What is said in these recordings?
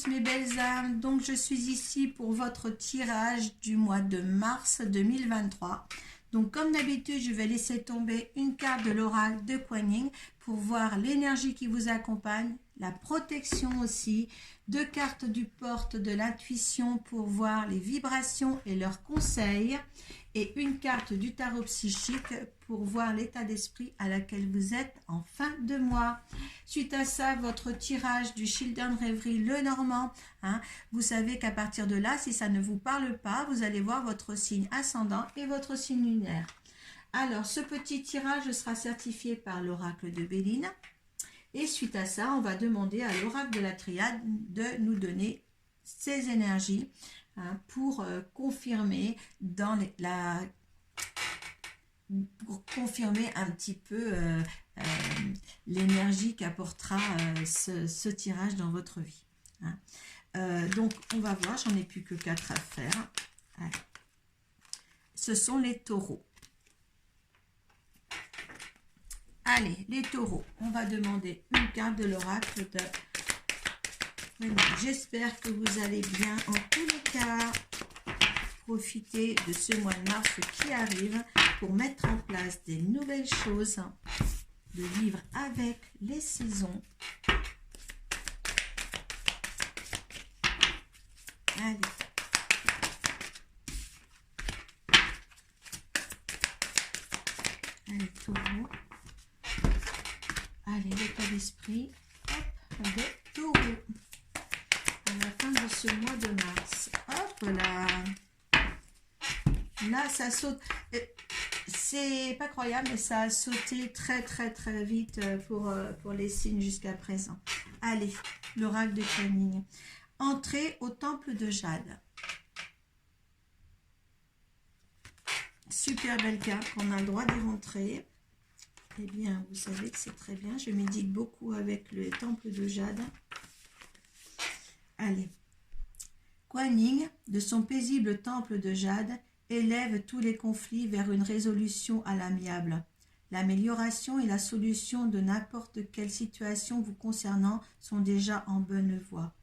tous mes belles âmes, donc je suis ici pour votre tirage du mois de mars 2023. Donc comme d'habitude, je vais laisser tomber une carte de l'oracle de Kuan Yin pour voir l'énergie qui vous accompagne, la protection aussi, 2 cartes du porte de l'intuition pour voir les vibrations et leurs conseils, et une carte du tarot psychique pour voir l'état d'esprit à laquelle vous êtes en fin de mois. Suite à ça, votre tirage du Children Rêverie Le Normand, vous savez qu'à partir de là, si ça ne vous parle pas, vous allez voir votre signe ascendant et votre signe lunaire. Alors, ce petit tirage sera certifié par l'oracle de Béline. Et suite à ça, on va demander à l'oracle de la triade de nous donner ses énergies pour confirmer pour confirmer un petit peu l'énergie qu'apportera ce tirage dans votre vie. Donc, on va voir, j'en ai plus que 4 à faire. Allez. Ce sont les taureaux. Allez, les taureaux, on va demander une carte de l'oracle de... J'espère que vous allez bien. En tous les cas, profitez de ce mois de mars qui arrive pour mettre en place des nouvelles choses, de vivre avec les saisons. Allez. Allez, taureau. Allez, l'état d'esprit des taureaux à la fin de ce mois de mars. Hop là. Là, ça saute. C'est pas croyable, mais ça a sauté très vite pour les signes jusqu'à présent. Allez, l'oracle de Kuan Yin. Entrez au temple de Jade. Super belle carte, qu'on a le droit d'y rentrer. Eh bien, vous savez que c'est très bien. Je médite beaucoup avec le temple de Jade. Allez. Kuan Yin, de son paisible temple de Jade, élève tous les conflits vers une résolution à l'amiable. L'amélioration et la solution de n'importe quelle situation vous concernant sont déjà en bonne voie.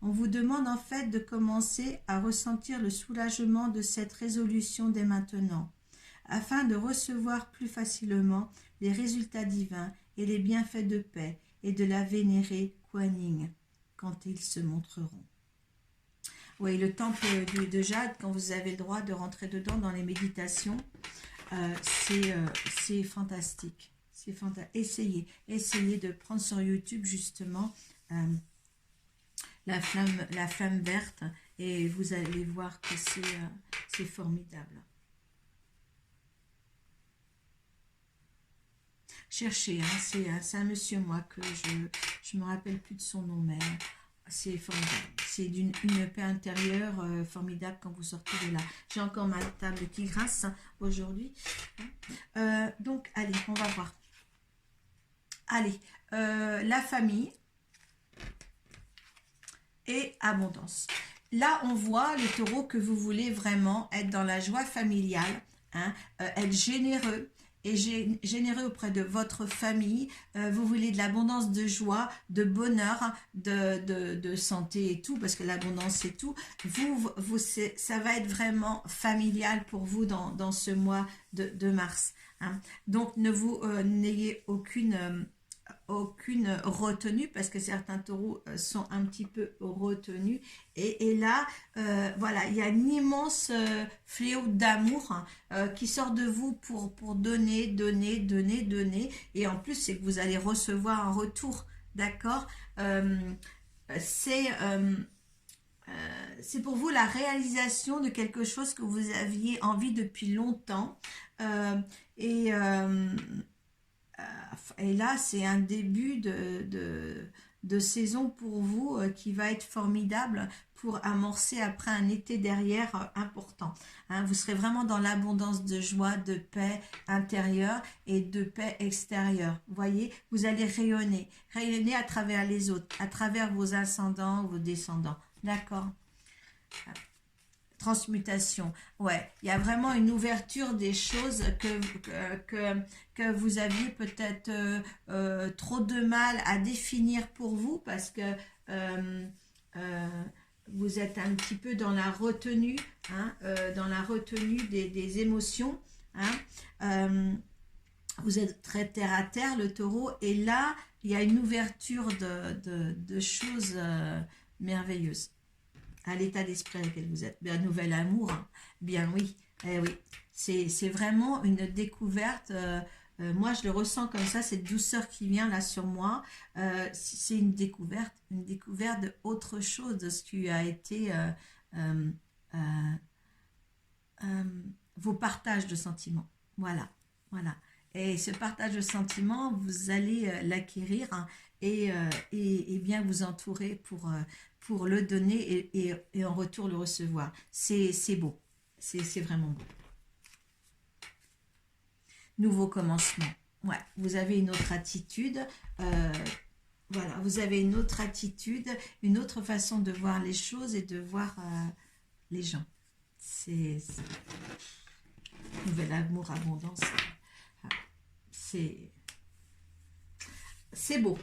On vous demande en fait de commencer à ressentir le soulagement de cette résolution dès maintenant, afin de recevoir plus facilement les résultats divins et les bienfaits de paix et de la vénérer Kuan Yin quand ils se montreront. Oui, le temple de Jade, quand vous avez le droit de rentrer dedans dans les méditations, c'est fantastique. Essayez de prendre sur YouTube justement la flamme verte et vous allez voir que c'est formidable. Cherchez, c'est un monsieur, moi, que je me rappelle plus de son nom, mais c'est formidable. C'est une paix intérieure formidable quand vous sortez de là. J'ai encore ma table qui grince aujourd'hui. Donc, allez, on va voir. Allez, la famille et abondance. Là, on voit les taureaux que vous voulez vraiment être dans la joie familiale, être généreux. Et généreux auprès de votre famille, vous voulez de l'abondance de joie, de bonheur, de santé et tout, parce que l'abondance c'est tout. Ça va être vraiment familial pour vous dans ce mois de mars. Donc n'ayez aucune retenue, parce que certains taureaux sont un petit peu retenus et là voilà, il y a un immense fléau d'amour qui sort de vous pour donner, et en plus c'est que vous allez recevoir un retour, d'accord. C'est pour vous la réalisation de quelque chose que vous aviez envie depuis longtemps, et là, c'est un début de saison pour vous qui va être formidable pour amorcer après un été derrière important. Vous serez vraiment dans l'abondance de joie, de paix intérieure et de paix extérieure. Vous voyez, vous allez rayonner à travers les autres, à travers vos ascendants, vos descendants. D'accord ? Transmutation, ouais, il y a vraiment une ouverture des choses que vous aviez peut-être trop de mal à définir pour vous, parce que vous êtes un petit peu dans la retenue, hein, dans la retenue des émotions. Hein. Vous êtes très terre à terre, le taureau, et là, il y a une ouverture de choses merveilleuses à l'état d'esprit dans lequel vous êtes. Bien, nouvel amour, hein. Bien oui, oui. C'est vraiment une découverte. Moi, je le ressens comme ça, cette douceur qui vient là sur moi. C'est une découverte de autre chose, de ce qui a été euh, vos partages de sentiments. Voilà, voilà. Et ce partage de sentiments, vous allez l'acquérir, hein, et bien vous entourer pour le donner et en retour le recevoir. C'est beau, c'est vraiment beau. Nouveau commencement. Ouais, vous avez une autre attitude. Voilà, vous avez une autre attitude, une autre façon de voir les choses et de voir les gens. C'est nouvel amour, abondance. C'est beau.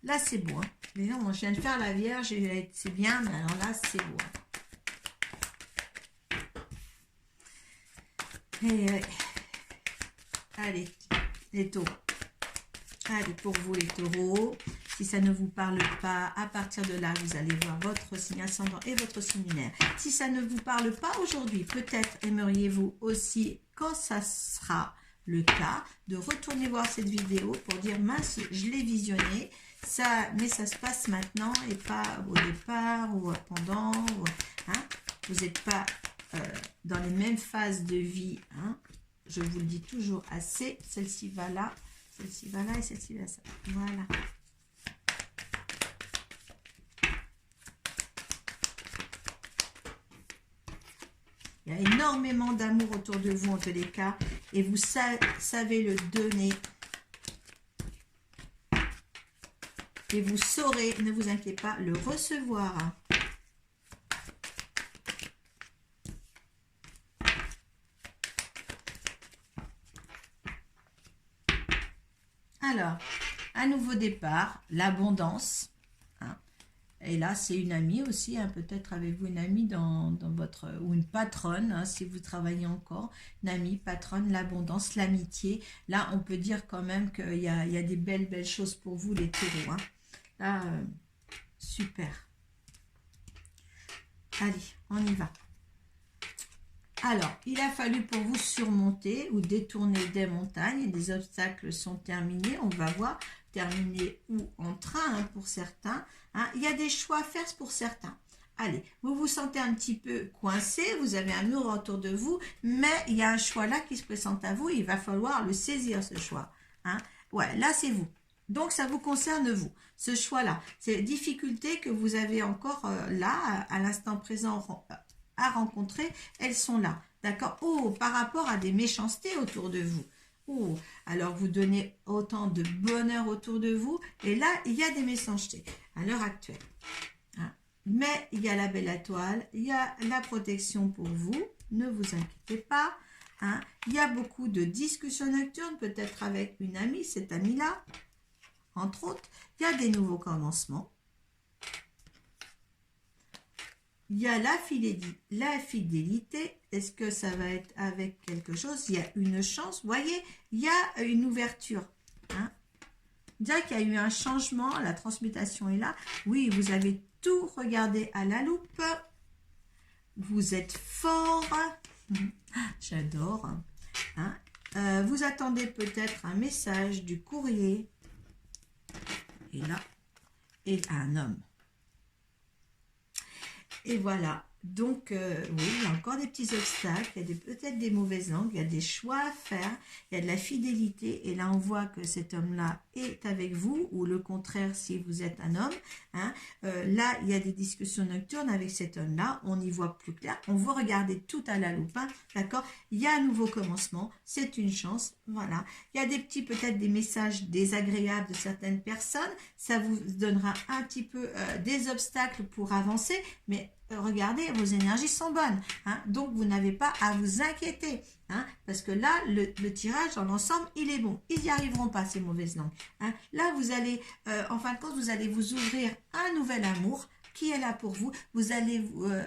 Là, c'est beau. Hein. Mais non, moi, je viens de faire la Vierge, c'est bien, mais alors là, c'est beau. Et, allez, les taureaux. Allez, pour vous, les taureaux, si ça ne vous parle pas, à partir de là, vous allez voir votre signe ascendant et votre signe lunaire. Si ça ne vous parle pas aujourd'hui, peut-être aimeriez-vous aussi, quand ça sera le cas, de retourner voir cette vidéo pour dire, mince, je l'ai visionnée, mais ça se passe maintenant et pas au départ ou pendant. Hein, vous n'êtes pas dans les mêmes phases de vie. Hein, je vous le dis toujours assez, celle-ci va là. Celle-ci va là et celle-ci va là. Voilà. Il y a énormément d'amour autour de vous en tous les cas. Et vous savez le donner. Et vous saurez, ne vous inquiétez pas, le recevoir. Alors, un nouveau départ, l'abondance. Hein. Et là, c'est une amie aussi. Hein. Peut-être avez-vous une amie dans votre... ou une patronne, hein, si vous travaillez encore. Une amie, patronne, l'abondance, l'amitié. Là, on peut dire quand même qu'il y a des belles choses pour vous, les taureaux. Hein. Là, super. Allez, on y va. Alors, il a fallu pour vous surmonter ou détourner des montagnes. Les obstacles sont terminés. On va voir, terminés ou en train hein, pour certains. Hein. Il y a des choix à faire pour certains. Allez, vous vous sentez un petit peu coincé. Vous avez un mur autour de vous. Mais il y a un choix là qui se présente à vous. Il va falloir le saisir, ce choix. Hein. Ouais, là, c'est vous. Donc, ça vous concerne vous, ce choix-là. Ces difficultés que vous avez encore là, à l'instant présent, à rencontrer, elles sont là. D'accord? Oh, par rapport à des méchancetés autour de vous. Oh, alors vous donnez autant de bonheur autour de vous. Et là, il y a des méchancetés à l'heure actuelle. Hein? Mais il y a la belle étoile, il y a la protection pour vous. Ne vous inquiétez pas. Hein? Il y a beaucoup de discussions nocturnes, peut-être avec une amie, cette amie-là. Entre autres, il y a des nouveaux commencements. Il y a la fidélité. Est-ce que ça va être avec quelque chose? Il y a une chance. Vous voyez, il y a une ouverture. Hein? On dirait qu'il y a eu un changement. La transmutation est là. Oui, vous avez tout regardé à la loupe. Vous êtes fort. J'adore. Hein? Vous attendez peut-être un message du courrier. Et là, et un homme. Et voilà. Donc, oui, il y a encore des petits obstacles, il y a peut-être des mauvais angles, il y a des choix à faire, il y a de la fidélité. Et là, on voit que cet homme-là est avec vous, ou le contraire si vous êtes un homme. Hein. Là, il y a des discussions nocturnes avec cet homme-là, on y voit plus clair. On va regarder tout à la loupe, hein, d'accord? Il y a un nouveau commencement, c'est une chance, voilà. Il y a des petits, peut-être des messages désagréables de certaines personnes, ça vous donnera un petit peu des obstacles pour avancer, mais regardez, vos énergies sont bonnes, hein, donc vous n'avez pas à vous inquiéter, hein, parce que là, le tirage dans l'ensemble, il est bon. Ils n'y arriveront pas, ces mauvaises langues. Hein. Là, vous allez, en fin de compte, vous allez vous ouvrir un nouvel amour qui est là pour vous. Vous allez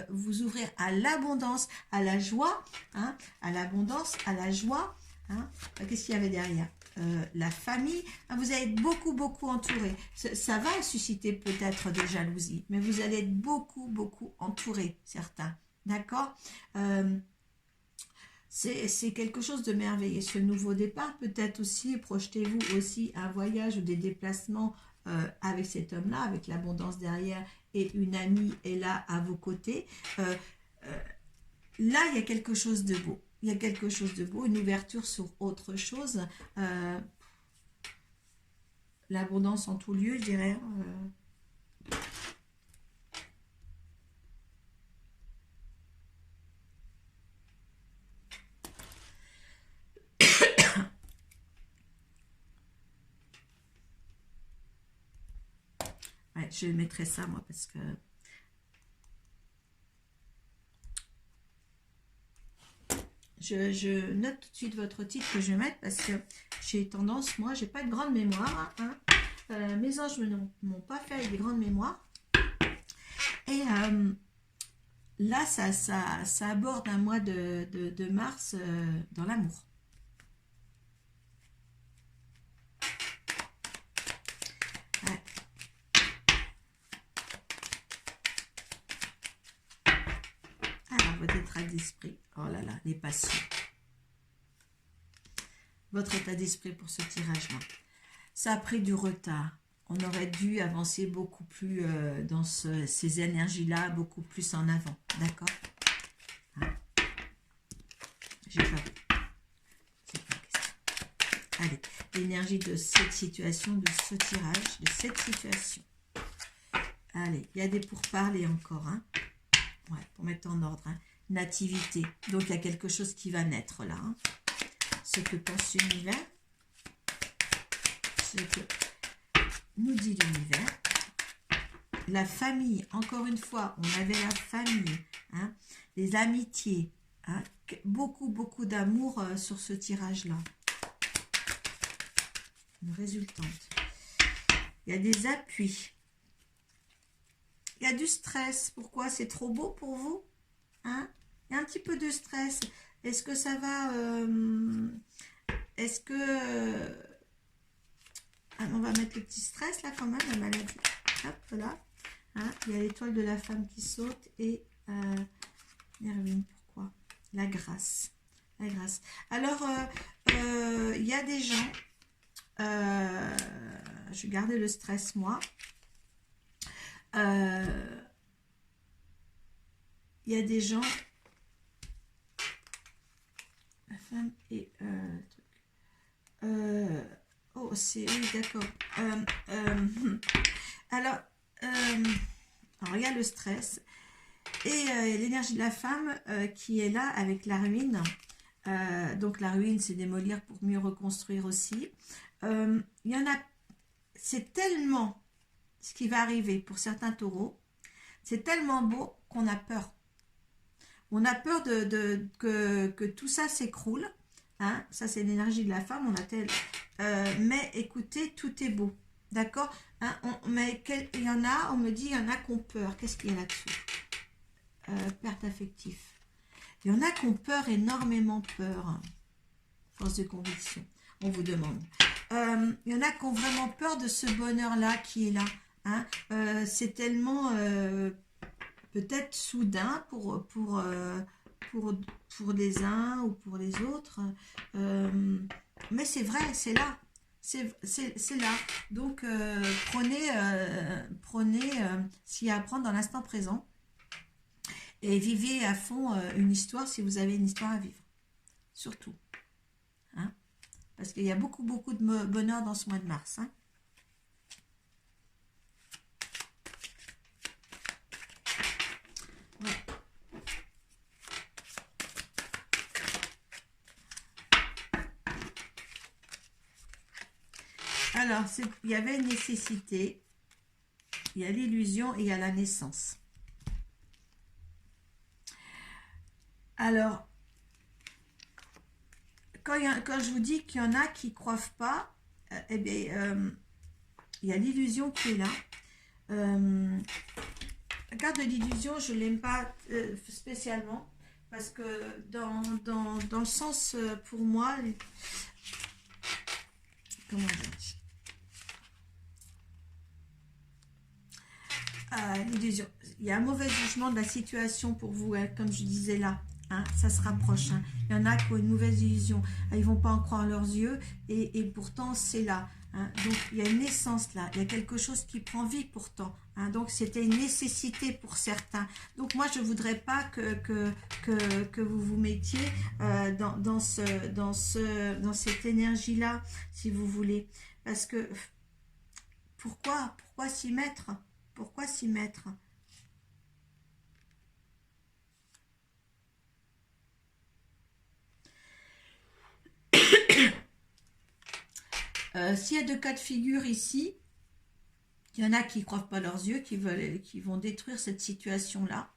vous ouvrir à l'abondance, à la joie, hein, à l'abondance, à la joie. Hein. Qu'est-ce qu'il y avait derrière? La famille, hein, vous allez être beaucoup entouré. Ça va susciter peut-être des jalousies, mais vous allez être beaucoup entouré, certains. D'accord? C'est quelque chose de merveilleux. Ce nouveau départ, peut-être aussi, projetez-vous aussi un voyage ou des déplacements avec cet homme-là, avec l'abondance derrière et une amie est là à vos côtés. Là, il y a quelque chose de beau. Il y a quelque chose de beau, une ouverture sur autre chose. L'abondance en tout lieu, je dirais. Ouais, je mettrai ça, moi, parce que... Je note tout de suite votre titre que je vais mettre parce que j'ai tendance, moi, j'ai pas de grande mémoire. Hein. Mes anges ne m'ont pas fait avec des grandes mémoires. Et là, ça aborde un mois de mars dans l'amour. Ouais. Alors, votre état d'esprit. Oh là là, les passions. Votre état d'esprit pour ce tirage-là. Ça a pris du retard. On aurait dû avancer beaucoup plus dans ces énergies-là, beaucoup plus en avant. D'accord? Hein? J'ai pas question. Allez, l'énergie de cette situation, de ce tirage, de cette situation. Allez, il y a des pourparlers encore. Hein? Ouais, pour mettre en ordre. Hein? Nativité. Donc, il y a quelque chose qui va naître là. Hein? Ce que pense l'univers. Ce que nous dit l'univers. La famille, encore une fois, on avait la famille. Hein? Les amitiés. Hein? Beaucoup d'amour sur ce tirage-là. Une résultante. Il y a des appuis. Il y a du stress. Pourquoi? C'est trop beau pour vous? Hein? Il y a un petit peu de stress. Est-ce que ça va... Est-ce que... on va mettre le petit stress là quand même, la maladie. Hop, là. Hein? Il y a l'étoile de la femme qui saute et... Nervine, pourquoi? La grâce. La grâce. Alors, il y a des gens... je vais garder le stress, moi. Il y a des gens... La femme et... oh, c'est... Oui, d'accord. Alors, il y a le stress. Et l'énergie de la femme qui est là avec la ruine. Donc, la ruine, c'est démolir pour mieux reconstruire aussi. Il y en a... C'est tellement... Ce qui va arriver pour certains taureaux, c'est tellement beau qu'on a peur. On a peur que tout ça s'écroule. Hein? Ça, c'est l'énergie de la femme. On a mais écoutez, tout est beau. D'accord? Hein? Mais il y en a, on me dit, il y en a qui ont peur. Qu'est-ce qu'il y a là-dessus? Perte affective. Il y en a qui ont peur, énormément peur. Force de conviction. On vous demande. Il y en a qui ont vraiment peur de ce bonheur-là qui est là. Hein? C'est tellement peut-être soudain pour les uns ou pour les autres. Mais c'est vrai, c'est là. C'est là. Donc, prenez ce qu'il y a à prendre dans l'instant présent. Et vivez à fond une histoire si vous avez une histoire à vivre. Surtout. Hein? Parce qu'il y a beaucoup de bonheur dans ce mois de mars. Hein? Ouais. Alors, il y avait une nécessité, il y a l'illusion et il y a la naissance. Alors, quand je vous dis qu'il y en a qui ne croient pas, eh bien, il y a l'illusion qui est là. La carte de l'illusion, je ne l'aime pas spécialement, parce que dans le sens, pour moi, comment dire, l'illusion, il y a un mauvais jugement de la situation pour vous, hein, comme je disais là. Hein, ça se rapproche. Hein. Il y en a qui ont une mauvaise illusion. Ils ne vont pas en croire leurs yeux et pourtant c'est là. Hein. Donc il y a une naissance là. Il y a quelque chose qui prend vie pourtant. Hein. Donc c'était une nécessité pour certains. Donc moi je ne voudrais pas que vous vous mettiez dans cette énergie là, si vous voulez. Parce que pourquoi s'y mettre? Pourquoi s'y mettre? S'il y a deux cas de figure ici, il y en a qui ne croient pas leurs yeux, qui vont détruire cette situation-là.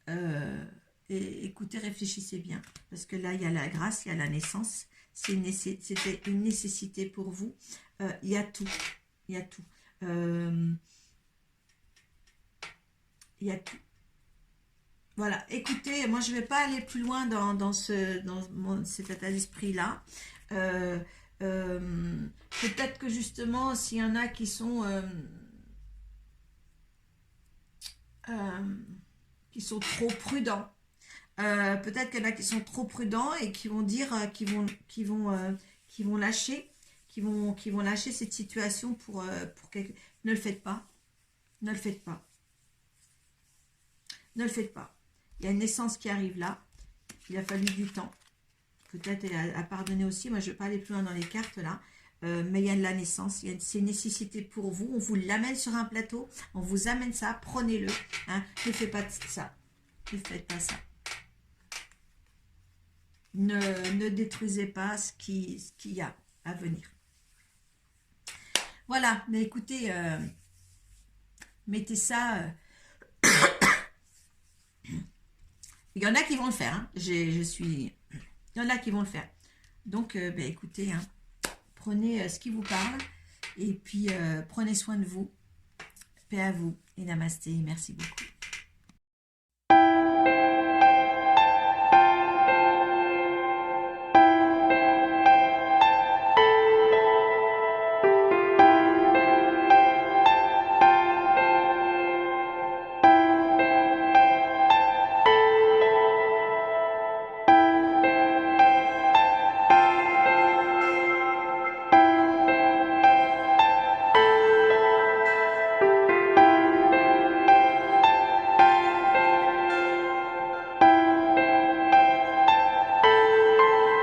Et écoutez, réfléchissez bien, parce que là, il y a la grâce, il y a la naissance. C'était une nécessité pour vous. Il y a tout. Il y a tout. Il y a tout. Voilà, écoutez, moi je ne vais pas aller plus loin dans cet état d'esprit-là. Peut-être que justement, s'il y en a qui sont trop prudents, peut-être qu'il y en a qui sont trop prudents et qui vont dire qu'ils vont lâcher, qui vont lâcher cette situation pour quelque... Ne le faites pas, ne le faites pas, ne le faites pas. Il y a une naissance qui arrive là, il a fallu du temps. Peut-être à pardonner aussi, moi je ne vais pas aller plus loin dans les cartes là, mais il y a de la naissance, c'est une nécessité pour vous, on vous l'amène sur un plateau, on vous amène ça, prenez-le, hein, ne faites pas ça, ne faites pas ça. Ne détruisez pas ce qu'il y a à venir. Voilà, mais écoutez, mettez ça... il y en a qui vont le faire, hein. Il y en a qui vont le faire. Donc, écoutez, hein, prenez ce qui vous parle et puis prenez soin de vous. Paix à vous et namasté. Merci beaucoup.